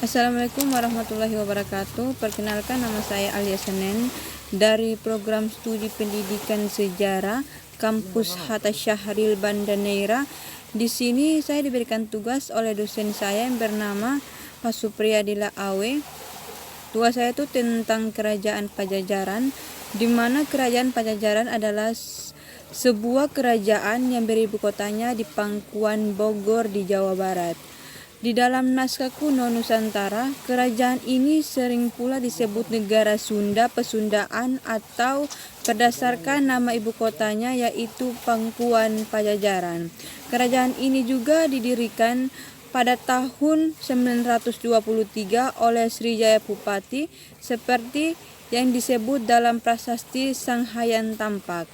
Assalamualaikum warahmatullahi wabarakatuh. Perkenalkan, nama saya Alia Senen dari program studi pendidikan sejarah kampus Hatta Syahril Banda Neira. Di sini saya diberikan tugas oleh dosen saya yang bernama Pak Supriyadila Awe. Tugas saya itu tentang kerajaan Pajajaran, di mana kerajaan Pajajaran adalah sebuah kerajaan yang beribu kotanya di Pangkuan Bogor di Jawa Barat. Di dalam naskah kuno Nusantara, kerajaan ini sering pula disebut negara Sunda Pesundaan atau berdasarkan nama ibu kotanya yaitu Pangkuan Pajajaran. Kerajaan ini juga didirikan pada tahun 923 oleh Srijaya Bupati seperti yang disebut dalam prasasti Sanghayan Tampak.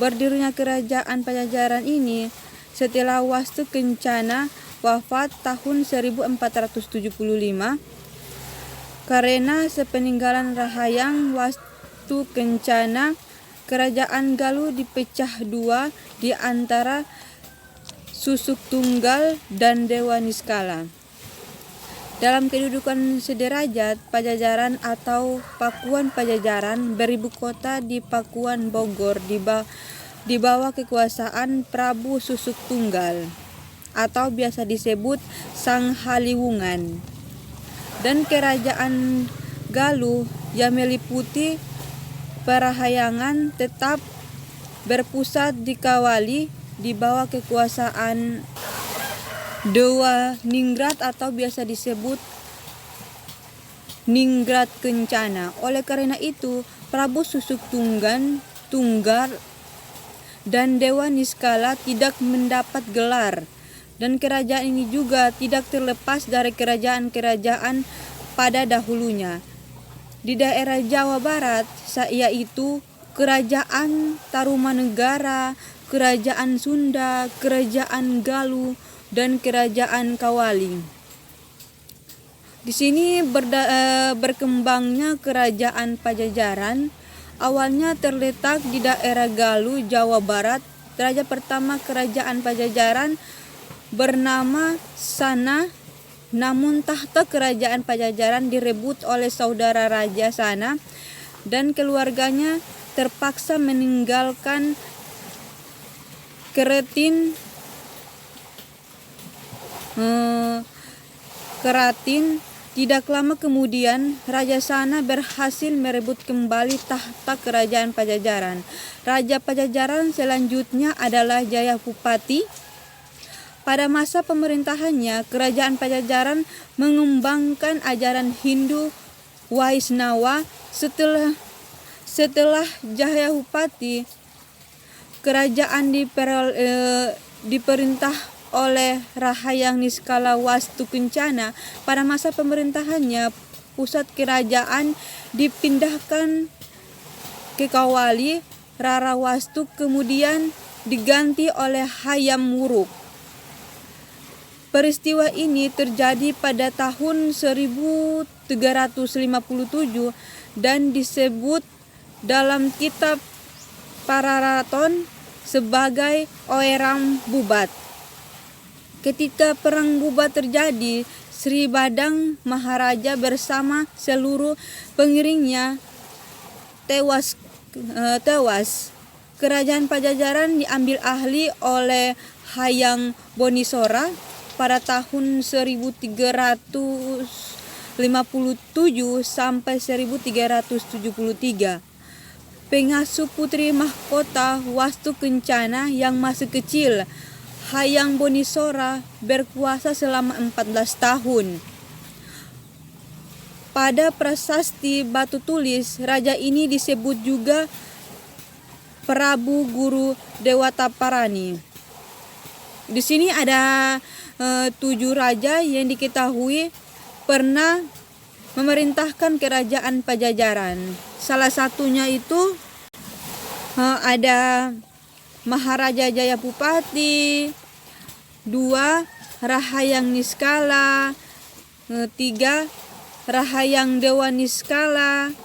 Berdirinya kerajaan Pajajaran ini setelah Wastu Kencana wafat tahun 1475 karena sepeninggalan Rahayang Wastu Kencana, kerajaan Galuh dipecah dua di antara Susuk Tunggal dan Dewa Niskala. Dalam kedudukan sederajat, Pajajaran atau Pakuan Pajajaran beribu kota di Pakuan Bogor di bawah kekuasaan Prabu Susuk Tunggal atau biasa disebut Sang Haliwungan, dan kerajaan Galuh yang meliputi Parahayangan tetap berpusat di Kawali di bawah kekuasaan Dewa Ningrat atau biasa disebut Ningrat Kencana. Oleh karena itu, Prabu Susuk Tunggal dan Dewa Niskala tidak mendapat gelar, dan kerajaan ini juga tidak terlepas dari kerajaan-kerajaan pada dahulunya di daerah Jawa Barat, yaitu Kerajaan Tarumanegara, Kerajaan Sunda, Kerajaan Galuh, dan Kerajaan Kawali. Di sini berkembangnya kerajaan Pajajaran. Awalnya terletak di daerah Galuh, Jawa Barat. Raja pertama kerajaan Pajajaran bernama Sana, namun tahta kerajaan Pajajaran direbut oleh saudara Raja Sana dan keluarganya terpaksa meninggalkan Keratin. Tidak lama kemudian Raja Sana berhasil merebut kembali tahta kerajaan Pajajaran. Raja Pajajaran selanjutnya adalah Jayabupati. Pada masa pemerintahannya, kerajaan Pajajaran mengembangkan ajaran Hindu Waisnawa. Setelah Jayabupati, kerajaan diperintah oleh Rahayang Niskala Wastu Kencana. Pada masa pemerintahannya, pusat kerajaan dipindahkan ke Kawali. Rara Wastu kemudian diganti oleh Hayam Wuruk. Peristiwa ini terjadi pada tahun 1357 dan disebut dalam kitab Pararaton sebagai Oeram Bubat. Ketika perang Bubat terjadi, Sri Badang Maharaja bersama seluruh pengiringnya tewas. Kerajaan Pajajaran diambil alih oleh Hayang Bonisora pada tahun 1357 sampai 1373. Pengasuh putri mahkota Wastu Kencana yang masih kecil, Hayang Bonisora, berkuasa selama 14 tahun. Pada prasasti batu tulis, raja ini disebut juga Prabu Guru Dewataparani. Di sini ada 7 raja yang diketahui pernah memerintahkan kerajaan Pajajaran. Salah satunya itu ada Maharaja Jayabupati, 2 Rahayang Niskala, 3 Rahayang Dewa Niskala,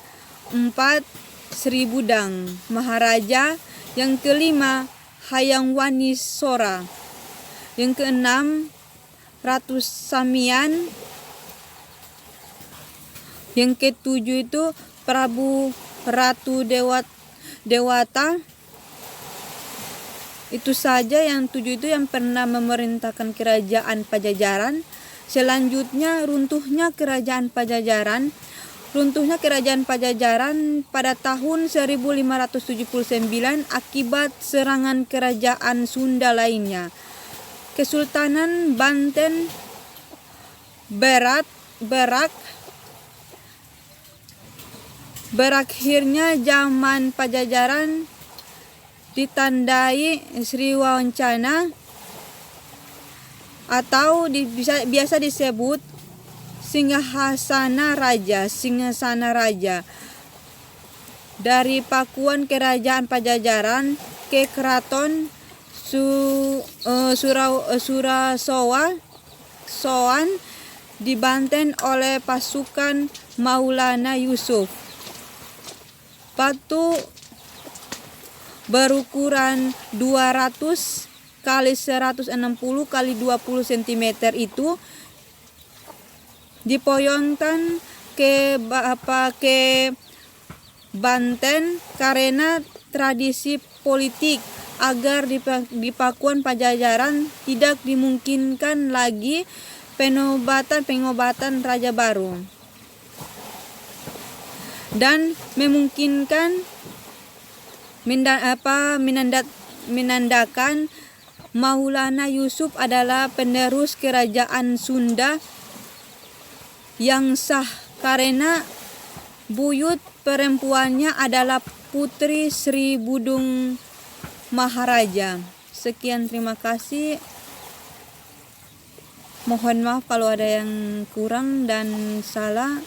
4 Sri Budang Maharaja, yang kelima Hayang Wanisora, yang keenam Ratu Samian, Yang ketujuh itu Prabu Ratu Dewata. Itu saja yang 7 itu yang pernah memerintahkan kerajaan Pajajaran. Selanjutnya runtuhnya kerajaan Pajajaran. Runtuhnya kerajaan Pajajaran pada tahun 1579 akibat serangan kerajaan Sunda lainnya. Kesultanan Banten berakhirnya zaman Pajajaran ditandai Sri Wancana atau biasa disebut Singgasana Raja. Dari pakuan kerajaan Pajajaran ke keraton Surasoan dibanten oleh pasukan Maulana Yusuf. Batu berukuran 200 kali 160 kali 20 cm itu dipoyongkan ke Banten karena tradisi politik agar di pakuan Pajajaran tidak dimungkinkan lagi pengobatan raja baru dan memungkinkan menandakan Maulana Yusuf adalah penerus kerajaan Sunda yang sah karena buyut perempuannya adalah Putri Sri Budung Maharaja. Sekian, terima kasih. Mohon maaf kalau ada yang kurang dan salah.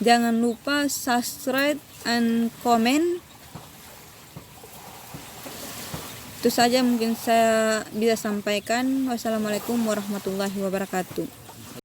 Jangan lupa subscribe and comment. Itu saja mungkin saya bisa sampaikan. Wassalamualaikum warahmatullahi wabarakatuh.